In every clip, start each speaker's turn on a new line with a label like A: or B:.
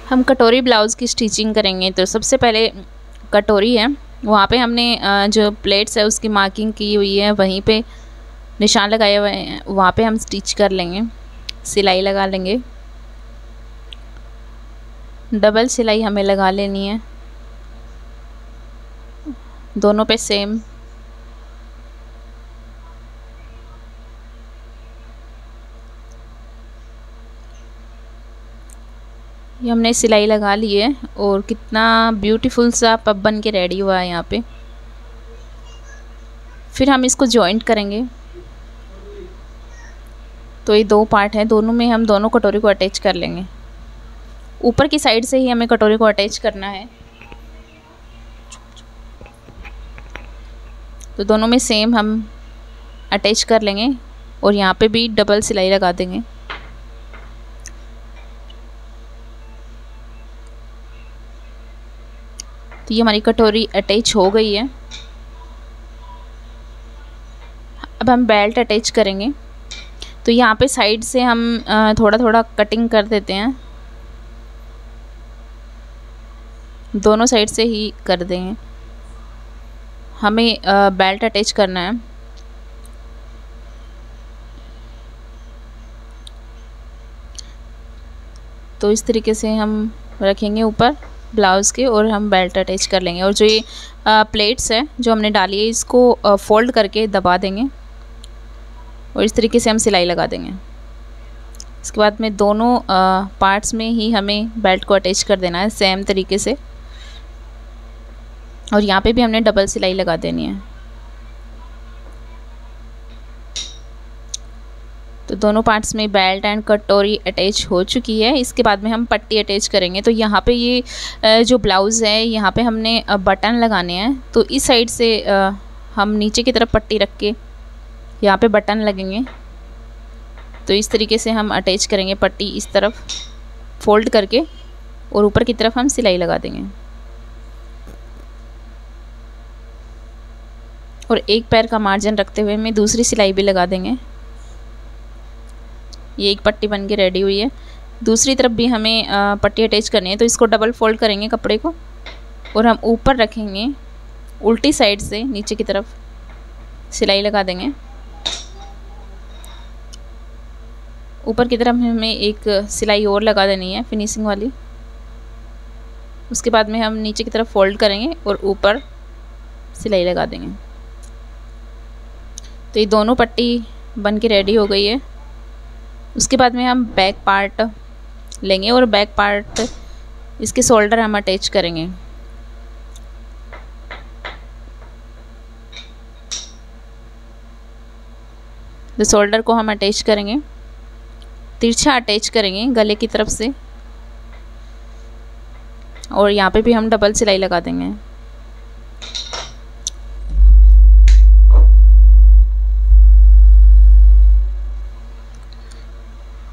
A: हम कटोरी ब्लाउज़ की स्टिचिंग करेंगे। तो सबसे पहले कटोरी है, वहाँ पे हमने जो प्लेट्स है उसकी मार्किंग की हुई है, वहीं पे निशान लगाए हुए हैं, वहाँ पे हम स्टिच कर लेंगे, सिलाई लगा लेंगे। डबल सिलाई हमें लगा लेनी है दोनों पे सेम। ये हमने सिलाई लगा ली है और कितना ब्यूटीफुल सा पब बन के रेडी हुआ है यहाँ पे। फिर हम इसको जॉइंट करेंगे। तो ये दो पार्ट है, दोनों में हम दोनों कटोरी को अटैच कर लेंगे। ऊपर की साइड से ही हमें कटोरी को अटैच करना है। तो दोनों में सेम हम अटैच कर लेंगे और यहाँ पे भी डबल सिलाई लगा देंगे। तो ये हमारी कटोरी अटैच हो गई है। अब हम बेल्ट अटैच करेंगे। तो यहाँ पे साइड से हम थोड़ा थोड़ा कटिंग कर देते हैं, दोनों साइड से ही कर देंगे। हमें बेल्ट अटैच करना है। तो इस तरीके से हम रखेंगे ऊपर ब्लाउज़ के और हम बेल्ट अटैच कर लेंगे। और जो ये प्लेट्स है जो हमने डाली है, इसको फोल्ड करके दबा देंगे और इस तरीके से हम सिलाई लगा देंगे। इसके बाद में दोनों पार्ट्स में ही हमें बेल्ट को अटैच कर देना है सेम तरीके से। और यहाँ पे भी हमने डबल सिलाई लगा देनी है। तो दोनों पार्ट्स में बेल्ट एंड कटोरी अटैच हो चुकी है। इसके बाद में हम पट्टी अटैच करेंगे। तो यहाँ पे ये जो ब्लाउज़ है, यहाँ पे हमने बटन लगाने हैं। तो इस साइड से हम नीचे की तरफ पट्टी रख के यहाँ पे बटन लगेंगे। तो इस तरीके से हम अटैच करेंगे पट्टी, इस तरफ फोल्ड करके, और ऊपर की तरफ हम सिलाई लगा देंगे। और एक पैर का मार्जिन रखते हुए हमें दूसरी सिलाई भी लगा देंगे। ये एक पट्टी बन के रेडी हुई है। दूसरी तरफ भी हमें पट्टी अटैच करनी है। तो इसको डबल फोल्ड करेंगे कपड़े को और हम ऊपर रखेंगे, उल्टी साइड से नीचे की तरफ सिलाई लगा देंगे। ऊपर की तरफ हमें एक सिलाई और लगा देनी है फिनिशिंग वाली। उसके बाद में हम नीचे की तरफ फोल्ड करेंगे और ऊपर सिलाई लगा देंगे। तो ये दोनों पट्टी बन के रेडी हो गई है। उसके बाद में हम बैक पार्ट लेंगे और बैक पार्ट इसके शोल्डर हम अटैच करेंगे। तो शोल्डर को हम अटैच करेंगे, तिरछा अटैच करेंगे गले की तरफ से, और यहाँ पे भी हम डबल सिलाई लगा देंगे।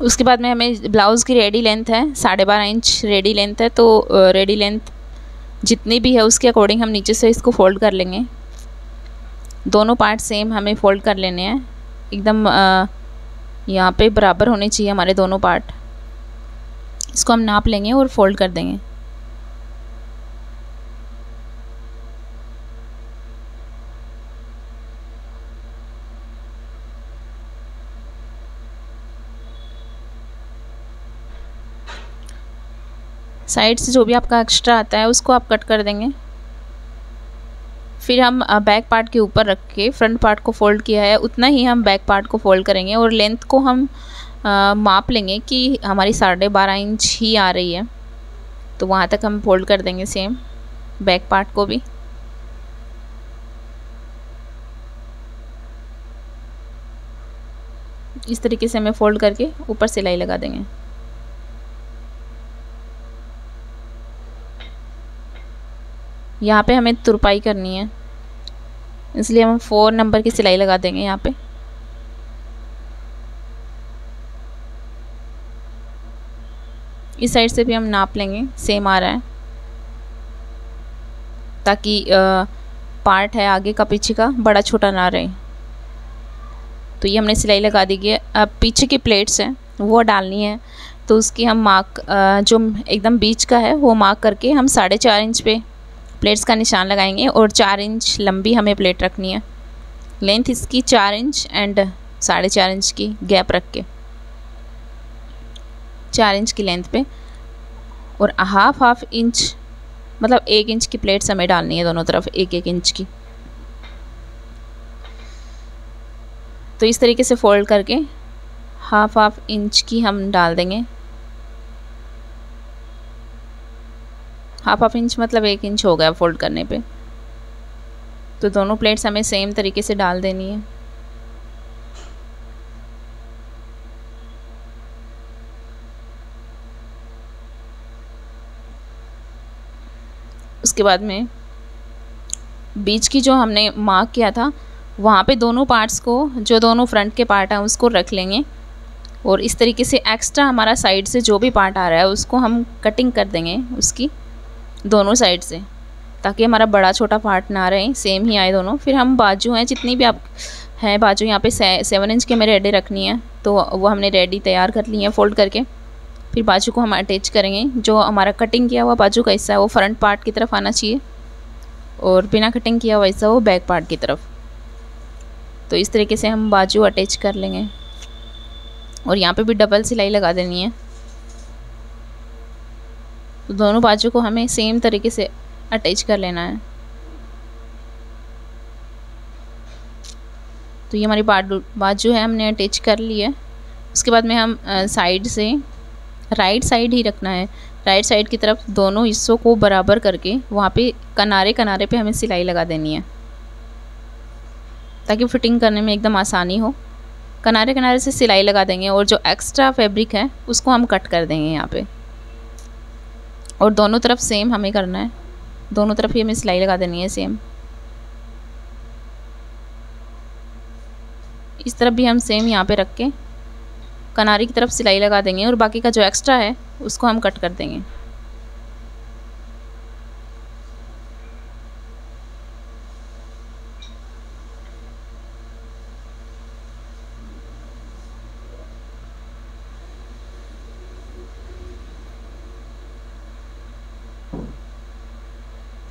A: उसके बाद में हमें ब्लाउज़ की रेडी लेंथ है 12.5 इंच रेडी लेंथ है। तो रेडी लेंथ जितनी भी है उसके अकॉर्डिंग हम नीचे से इसको फोल्ड कर लेंगे। दोनों पार्ट सेम हमें फोल्ड कर लेने हैं, एकदम यहाँ पे बराबर होने चाहिए हमारे दोनों पार्ट। इसको हम नाप लेंगे और फोल्ड कर देंगे। साइड से जो भी आपका एक्स्ट्रा आता है उसको आप कट कर देंगे। फिर हम बैक पार्ट के ऊपर रख के फ्रंट पार्ट को फोल्ड किया है उतना ही हम बैक पार्ट को फोल्ड करेंगे। और लेंथ को हम माप लेंगे कि हमारी 12.5 इंच ही आ रही है, तो वहाँ तक हम फोल्ड कर देंगे सेम बैक पार्ट को भी। इस तरीके से हमें फोल्ड करके ऊपर सिलाई लगा देंगे। यहाँ पे हमें तुरपाई करनी है, इसलिए हम 4 नंबर की सिलाई लगा देंगे यहाँ पे। इस साइड से भी हम नाप लेंगे, सेम आ रहा है, ताकि पार्ट है आगे का पीछे का बड़ा छोटा ना रहे। तो ये हमने सिलाई लगा दी है। अब पीछे की प्लेट्स हैं वो डालनी है। तो उसकी हम मार्क जो एकदम बीच का है वो मार्क करके हम 4.5 इंच पे प्लेट्स का निशान लगाएंगे और 4 इंच लंबी हमें प्लेट रखनी है। लेंथ इसकी 4 इंच एंड 4.5 इंच की गैप रख के 4 इंच की लेंथ पे, और हाफ इंच मतलब 1 इंच की प्लेट्स हमें डालनी है दोनों तरफ 1 इंच की। तो इस तरीके से फोल्ड करके हाफ इंच की हम डाल देंगे। हाफ इंच मतलब 1 इंच हो गया फोल्ड करने पे। तो दोनों प्लेट्स हमें सेम तरीके से डाल देनी है। उसके बाद में बीच की जो हमने मार्क किया था वहाँ पे दोनों पार्ट्स को, जो दोनों फ्रंट के पार्ट हैं उसको रख लेंगे, और इस तरीके से एक्स्ट्रा हमारा साइड से जो भी पार्ट आ रहा है उसको हम कटिंग कर देंगे उसकी दोनों साइड से, ताकि हमारा बड़ा छोटा पार्ट ना रहे, सेम ही आए दोनों। फिर हम बाजू हैं जितनी भी आप हैं बाजू यहाँ पे 7 इंच के हमें रेडी रखनी है, तो वो हमने रेडी तैयार कर ली है फोल्ड करके। फिर बाजू को हम अटैच करेंगे। जो हमारा कटिंग किया हुआ बाजू का हिस्सा है वो फ्रंट पार्ट की तरफ आना चाहिए, और बिना कटिंग किया हुआ हिस्सा वो बैक पार्ट की तरफ। तो इस तरीके से हम बाजू अटैच कर लेंगे, और यहाँ पे भी डबल सिलाई लगा देनी है। तो दोनों बाजू को हमें सेम तरीके से अटैच कर लेना है। तो ये हमारी बाजू है हमने अटैच कर ली है। उसके बाद में हम साइड से राइट साइड ही रखना है, राइट साइड की तरफ दोनों हिस्सों को बराबर करके वहाँ पे किनारे पे हमें सिलाई लगा देनी है, ताकि फिटिंग करने में एकदम आसानी हो। किनारे से सिलाई लगा देंगे, और जो एक्स्ट्रा फैब्रिक है उसको हम कट कर देंगे यहाँ पे। और दोनों तरफ सेम हमें करना है, दोनों तरफ ही हमें सिलाई लगा देनी है सेम। इस तरफ भी हम सेम यहाँ पे रख के किनारे की तरफ सिलाई लगा देंगे, और बाकी का जो एक्स्ट्रा है उसको हम कट कर देंगे।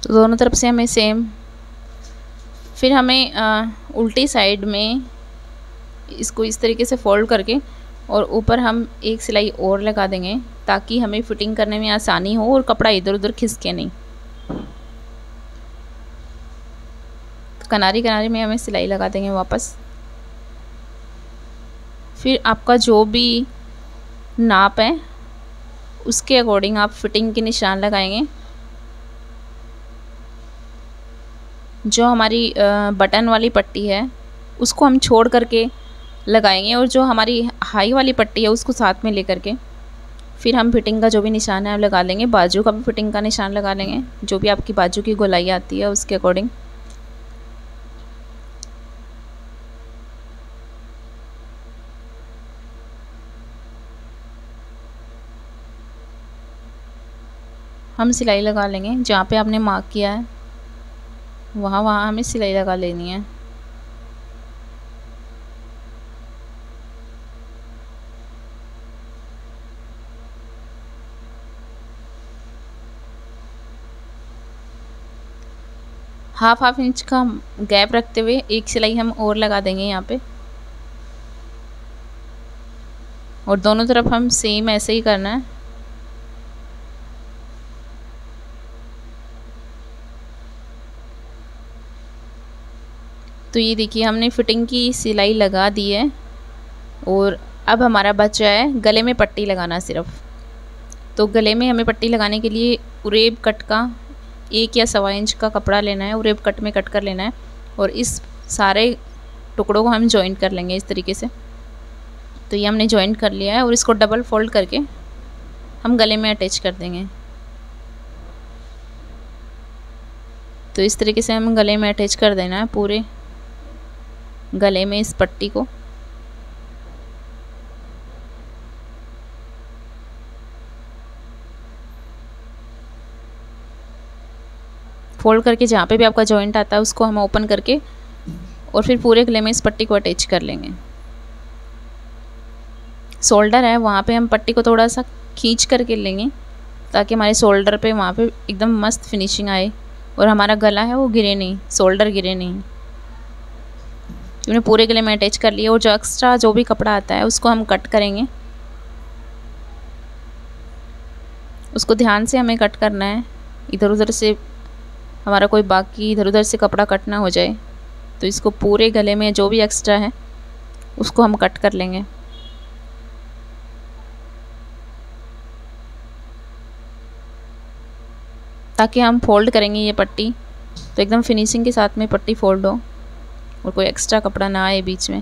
A: तो दोनों तरफ से हमें सेम। फिर हमें उल्टी साइड में इसको इस तरीके से फोल्ड करके और ऊपर हम एक सिलाई और लगा देंगे, ताकि हमें फिटिंग करने में आसानी हो और कपड़ा इधर उधर खिसके नहीं। तो किनारे में हमें सिलाई लगा देंगे वापस। फिर आपका जो भी नाप है उसके अकॉर्डिंग आप फिटिंग के निशान लगाएंगे। जो हमारी बटन वाली पट्टी है उसको हम छोड़ करके लगाएंगे, और जो हमारी हाई वाली पट्टी है उसको साथ में लेकर के फिर हम फिटिंग का जो भी निशान है लगा लेंगे। बाजू का भी फिटिंग का निशान लगा लेंगे, जो भी आपकी बाजू की गोलाई आती है उसके अकॉर्डिंग। हम सिलाई लगा लेंगे जहाँ पे आपने मार्क किया है, वहाँ हमें सिलाई लगा लेनी है। हाफ इंच का गैप रखते हुए एक सिलाई हम और लगा देंगे यहाँ पे, और दोनों तरफ हम सेम ऐसे ही करना है। तो ये देखिए हमने फिटिंग की सिलाई लगा दी है, और अब हमारा बचा है गले में पट्टी लगाना सिर्फ। तो गले में हमें पट्टी लगाने के लिए उरेब कट का 1 या 1.25 इंच का कपड़ा लेना है, उरेब कट में कट कर लेना है, और इस सारे टुकड़ों को हम जॉइंट कर लेंगे इस तरीके से। तो ये हमने जॉइंट कर लिया है, और इसको डबल फोल्ड करके हम गले में अटैच कर देंगे। तो इस तरीके से हम गले में अटैच कर देना है पूरे गले में इस पट्टी को। फोल्ड करके जहाँ पे भी आपका जॉइंट आता है उसको हम ओपन करके और फिर पूरे गले में इस पट्टी को अटैच कर लेंगे। शोल्डर है वहाँ पे हम पट्टी को थोड़ा सा खींच करके लेंगे ताकि हमारे शोल्डर पे वहाँ पे एकदम मस्त फिनिशिंग आए और हमारा गला है वो गिरे नहीं, शोल्डर गिरे नहीं। हमने पूरे गले में अटैच कर लिया और जो एक्स्ट्रा जो भी कपड़ा आता है उसको हम कट करेंगे। उसको ध्यान से हमें कट करना है, इधर उधर से हमारा कोई बाकी इधर उधर से कपड़ा कट ना हो जाए। तो इसको पूरे गले में जो भी एक्स्ट्रा है उसको हम कट कर लेंगे। ताकि हम फोल्ड करेंगे ये पट्टी तो एकदम फिनिशिंग के साथ में पट्टी फोल्ड हो और कोई एक्स्ट्रा कपड़ा ना आए बीच में,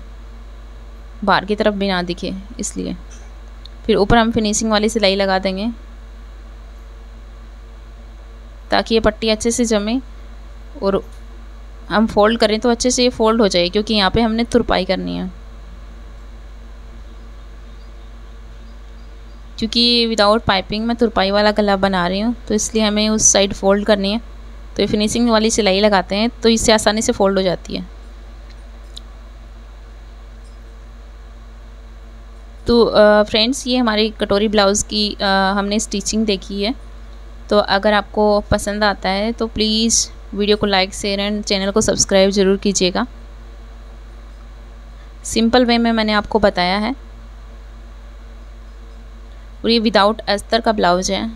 A: बाहर की तरफ भी ना दिखे। इसलिए फिर ऊपर हम फिनिशिंग वाली सिलाई लगा देंगे ताकि ये पट्टी अच्छे से जमे और हम फोल्ड करें तो अच्छे से ये फोल्ड हो जाए, क्योंकि यहाँ पे हमने तुरपाई करनी है। क्योंकि विदाउट पाइपिंग मैं तुरपाई वाला गला बना रही हूँ तो इसलिए हमें उस साइड फोल्ड करनी है। तो ये फिनिशिंग वाली सिलाई लगाते हैं तो इससे आसानी से फोल्ड हो जाती है। तो फ्रेंड्स ये हमारी कटोरी ब्लाउज़ की हमने स्टिचिंग देखी है। तो अगर आपको पसंद आता है तो प्लीज़ वीडियो को लाइक शेयर एंड चैनल को सब्सक्राइब ज़रूर कीजिएगा। सिंपल वे में मैंने आपको बताया है और ये विदाउट अस्तर का ब्लाउज है।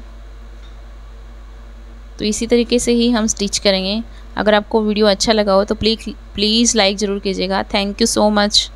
A: तो इसी तरीके से ही हम स्टिच करेंगे। अगर आपको वीडियो अच्छा लगा हो तो प्लीज़ लाइक ज़रूर कीजिएगा। Thank you so much.